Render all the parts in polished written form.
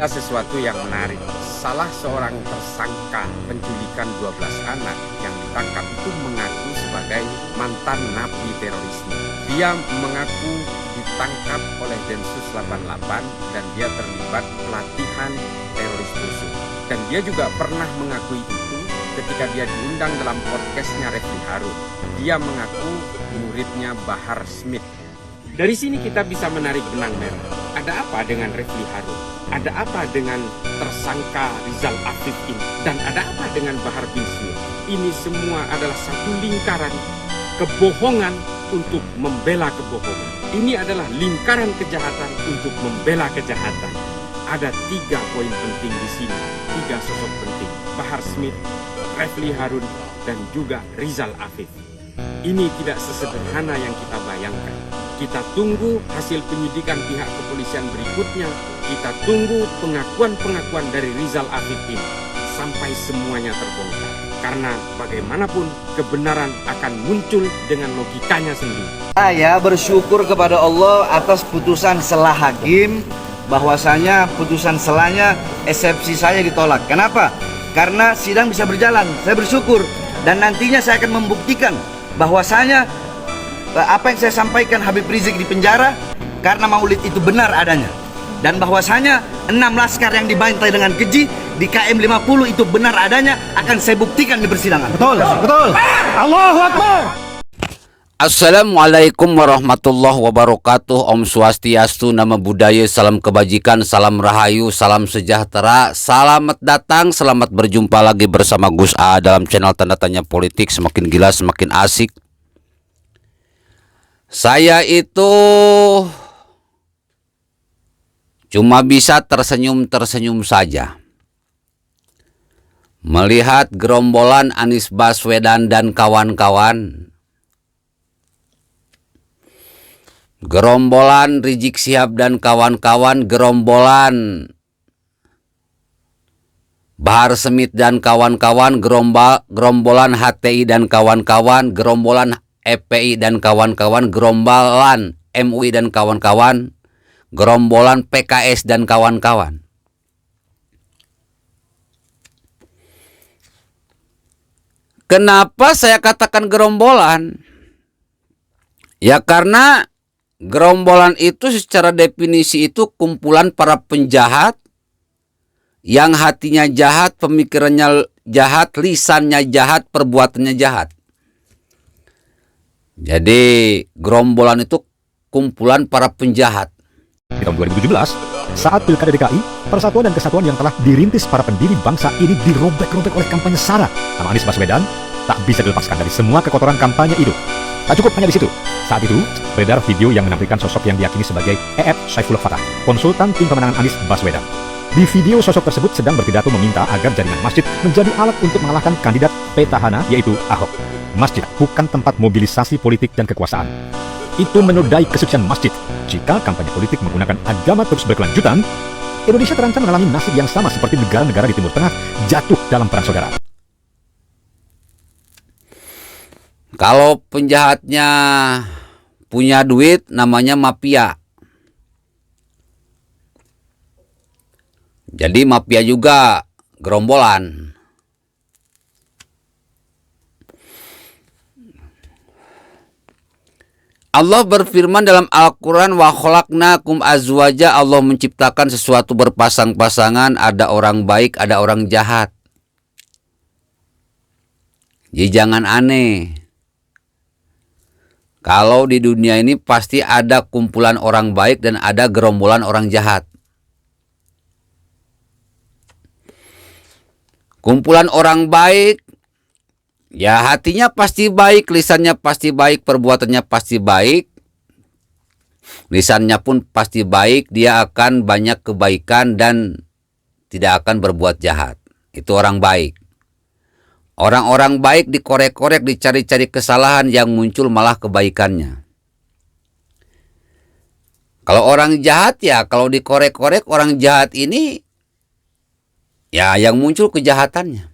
ada sesuatu yang menarik. Salah seorang tersangka penculikan 12 anak yang ditangkap itu mengaku sebagai mantan napi terorisme. Dia mengaku ditangkap oleh Densus 88 dan dia terlibat pelatihan teroris musuh. Dan dia juga pernah mengakui itu ketika dia diundang dalam podcastnya Refli Harun. Dia mengaku muridnya Bahar Smith. Dari sini kita bisa menarik benang merah. Ada apa dengan Refli Harun? Ada apa dengan tersangka Rizal Afif ini? Dan ada apa dengan Bahar bin Smith? Ini semua adalah satu lingkaran kebohongan untuk membela kebohongan. Ini adalah lingkaran kejahatan untuk membela kejahatan. Ada 3 poin penting di sini. 3 sosok penting. Bahar Smith, Refli Harun, dan juga Rizal Afif. Ini tidak sesederhana yang kita bayangkan. Kita tunggu hasil penyidikan pihak kepolisian berikutnya. Kita tunggu pengakuan-pengakuan dari Rizal Afif ini sampai semuanya terbongkar. Karena bagaimanapun kebenaran akan muncul dengan logikanya sendiri. Saya bersyukur kepada Allah atas putusan selah hakim, bahwasanya putusan selahnya eksepsi saya ditolak. Kenapa? Karena sidang bisa berjalan. Saya bersyukur dan nantinya saya akan membuktikan bahwasanya apa yang saya sampaikan Habib Rizik di penjara karena maulid itu benar adanya, dan bahwasanya 6 laskar yang dibantai dengan keji di KM 50 itu benar adanya, akan saya buktikan di persidangan. Betul, betul. Allahu Akbar. Assalamualaikum warahmatullahi wabarakatuh. Om Swastiastu, Namo Buddhaya, salam kebajikan, salam rahayu, salam sejahtera. Selamat datang, selamat berjumpa lagi bersama Gus A dalam channel Tanda Tanya Politik. Semakin gila semakin asik. Saya itu cuma bisa tersenyum-tersenyum saja melihat gerombolan Anies Baswedan dan kawan-kawan, gerombolan Rizik Syihab dan kawan-kawan, gerombolan Bahar Smith dan kawan-kawan, gerombolan HTI dan kawan-kawan, gerombolan FPI dan kawan-kawan, gerombolan MUI dan kawan-kawan, gerombolan PKS dan kawan-kawan. Kenapa saya katakan gerombolan? Ya karena gerombolan itu secara definisi itu kumpulan para penjahat yang hatinya jahat, pemikirannya jahat, lisannya jahat, perbuatannya jahat. Jadi gerombolan itu kumpulan para penjahat. Di tahun 2017, saat Pilkada DKI, persatuan dan kesatuan yang telah dirintis para pendiri bangsa ini dirobek-robek oleh kampanye SARA. Nama Anies Baswedan tak bisa dilepaskan dari semua kekotoran kampanye itu. Tak cukup hanya di situ. Saat itu, beredar video yang menampilkan sosok yang diyakini sebagai E.F. Saifullah Fatah, konsultan tim pemenangan Anies Baswedan. Di video, sosok tersebut sedang berpidato meminta agar jaringan masjid menjadi alat untuk mengalahkan kandidat petahana, yaitu Ahok. Masjid bukan tempat mobilisasi politik dan kekuasaan. Itu menodai kesucian masjid. Jika kampanye politik menggunakan agama terus berkelanjutan, Indonesia terancam mengalami nasib yang sama seperti negara-negara di Timur Tengah jatuh dalam perang saudara. Kalau penjahatnya punya duit, namanya mafia. Jadi mafia juga gerombolan. Allah berfirman dalam Al-Quran, wa khalaqnakum azwaja, Allah menciptakan sesuatu berpasang-pasangan, ada orang baik, ada orang jahat. Jadi jangan aneh. Kalau di dunia ini pasti ada kumpulan orang baik dan ada gerombolan orang jahat. Kumpulan orang baik, ya hatinya pasti baik, lisannya pasti baik, perbuatannya pasti baik. Lisannya pun pasti baik, dia akan banyak kebaikan dan tidak akan berbuat jahat. Itu orang baik. Orang-orang baik dikorek-korek, dicari-cari kesalahan, yang muncul malah kebaikannya. Kalau orang jahat ya, kalau dikorek-korek orang jahat ini, ya yang muncul kejahatannya.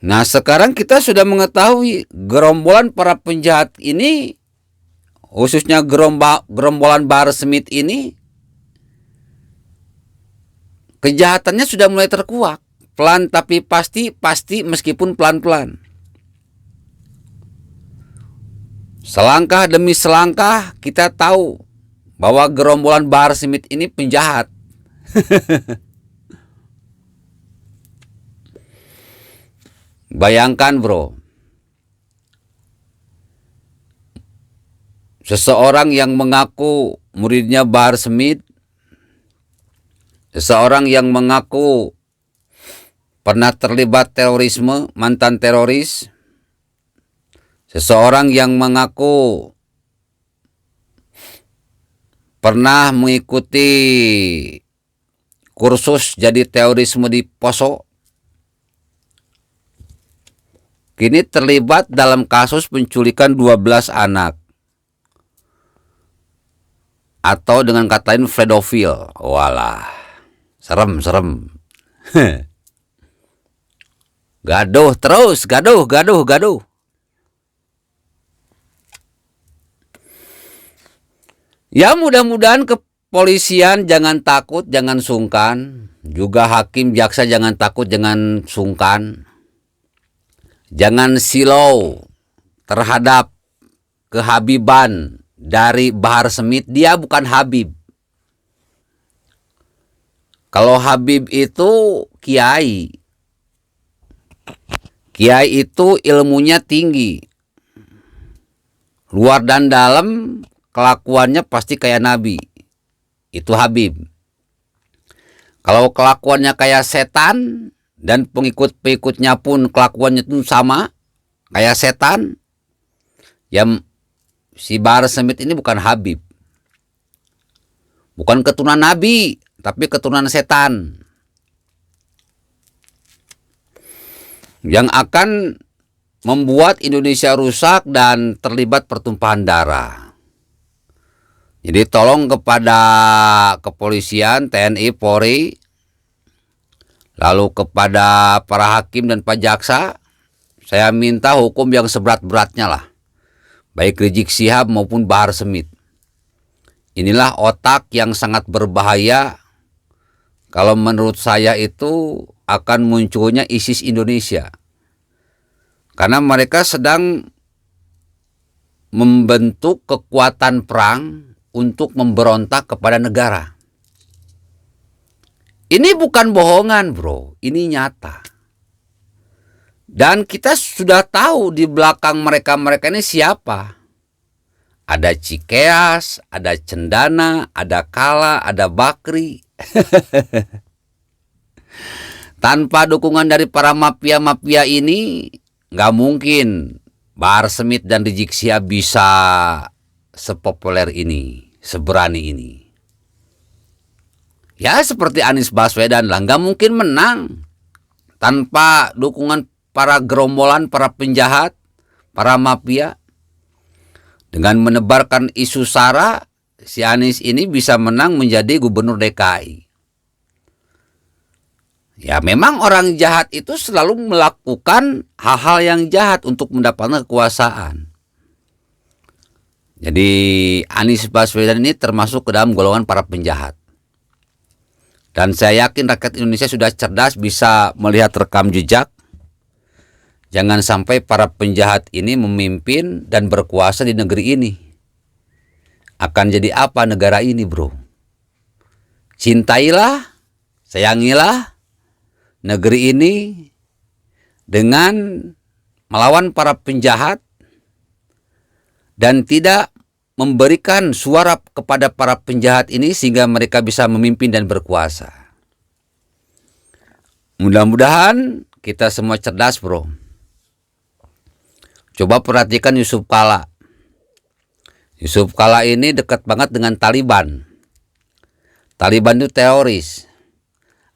Nah sekarang kita sudah mengetahui gerombolan para penjahat ini, khususnya gerombolan Bahar Smith ini, kejahatannya sudah mulai terkuak. Pelan tapi pasti meskipun pelan-pelan. Selangkah demi selangkah kita tahu bahwa gerombolan Bahar Smith ini penjahat. Bayangkan bro, seseorang yang mengaku muridnya Bahar Smith, seseorang yang mengaku pernah terlibat terorisme, mantan teroris, seseorang yang mengaku pernah mengikuti kursus jadi terorisme di Poso, kini terlibat dalam kasus penculikan 12 anak. Atau dengan kata lain pedofil. Walah, serem. Gaduh terus, gaduh. Ya mudah-mudahan kepolisian jangan takut, jangan sungkan. Juga hakim, jaksa jangan takut, jangan sungkan. Jangan silau terhadap kehabiban dari Bahar Smith. Dia bukan Habib. Kalau Habib itu kiai. Kiai itu ilmunya tinggi. Luar dan dalam kelakuannya pasti kayak Nabi. Itu Habib. Kalau kelakuannya kayak setan dan pengikut-pengikutnya pun kelakuannya itu sama kayak setan, ya si Bahar Smith ini bukan Habib. Bukan keturunan Nabi, tapi keturunan setan. Yang akan membuat Indonesia rusak dan terlibat pertumpahan darah. Jadi tolong kepada kepolisian, TNI, Polri, lalu kepada para hakim dan pak jaksa, saya minta hukum yang seberat-beratnya lah. Baik Rizik Syihab maupun Bahar Smith. Inilah otak yang sangat berbahaya. Kalau menurut saya itu akan munculnya ISIS Indonesia. Karena mereka sedang membentuk kekuatan perang untuk memberontak kepada negara. Ini bukan bohongan bro, ini nyata. Dan kita sudah tahu di belakang mereka-mereka ini siapa. Ada Cikeas, ada Cendana, ada Kala, ada Bakri. Tanpa dukungan dari para mafia-mafia ini, nggak mungkin Bahar Smith dan Rizik Syihab bisa sepopuler ini, seberani ini. Ya seperti Anies Baswedan lah, nggak mungkin menang tanpa dukungan para gerombolan, para penjahat, para mafia. Dengan menebarkan isu SARA, si Anies ini bisa menang menjadi gubernur DKI. Ya memang orang jahat itu selalu melakukan hal-hal yang jahat untuk mendapatkan kekuasaan. Jadi Anies Baswedan ini termasuk ke dalam golongan para penjahat. Dan saya yakin rakyat Indonesia sudah cerdas, bisa melihat rekam jejak. Jangan sampai para penjahat ini memimpin dan berkuasa di negeri ini. Akan jadi apa negara ini bro? Cintailah, sayangilah negeri ini dengan melawan para penjahat dan tidak memberikan suara kepada para penjahat ini sehingga mereka bisa memimpin dan berkuasa. Mudah-mudahan kita semua cerdas bro. Coba perhatikan Yusuf Kala. Yusuf Kala ini dekat banget dengan Taliban. Taliban itu teroris.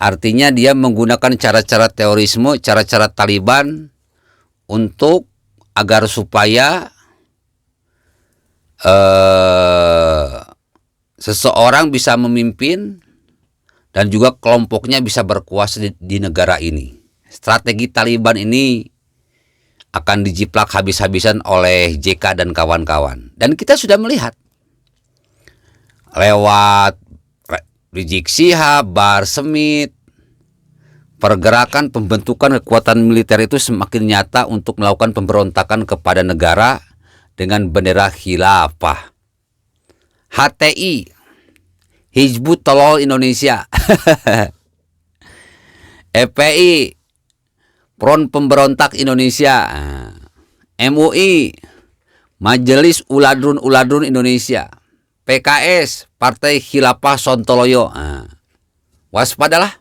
Artinya dia menggunakan cara-cara terorisme, cara-cara Taliban untuk agar supaya seseorang bisa memimpin dan juga kelompoknya bisa berkuasa di negara ini. Strategi Taliban ini akan dijiplak habis-habisan oleh JK dan kawan-kawan. Dan kita sudah melihat lewat Rizik Syihab, Bahar Smith, pergerakan pembentukan kekuatan militer itu semakin nyata untuk melakukan pemberontakan kepada negara dengan bendera khilafah. HTI, Hizbut Tahrir Indonesia, FPI, Front Pemberontak Indonesia, MUI, Majelis Uladrun Indonesia, PKS, Partai Khilafah Sontoloyo. Waspadalah.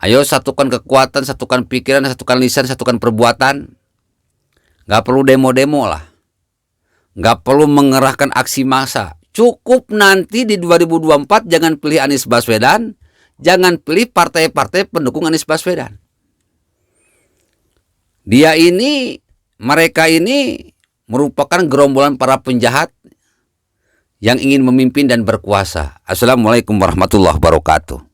Ayo satukan kekuatan, satukan pikiran, satukan lisan, satukan perbuatan. Gak perlu demo-demo lah. Gak perlu mengerahkan aksi massa. Cukup nanti di 2024 jangan pilih Anies Baswedan, jangan pilih partai-partai pendukung Anies Baswedan. Mereka ini merupakan gerombolan para penjahat yang ingin memimpin dan berkuasa. Assalamualaikum warahmatullahi wabarakatuh.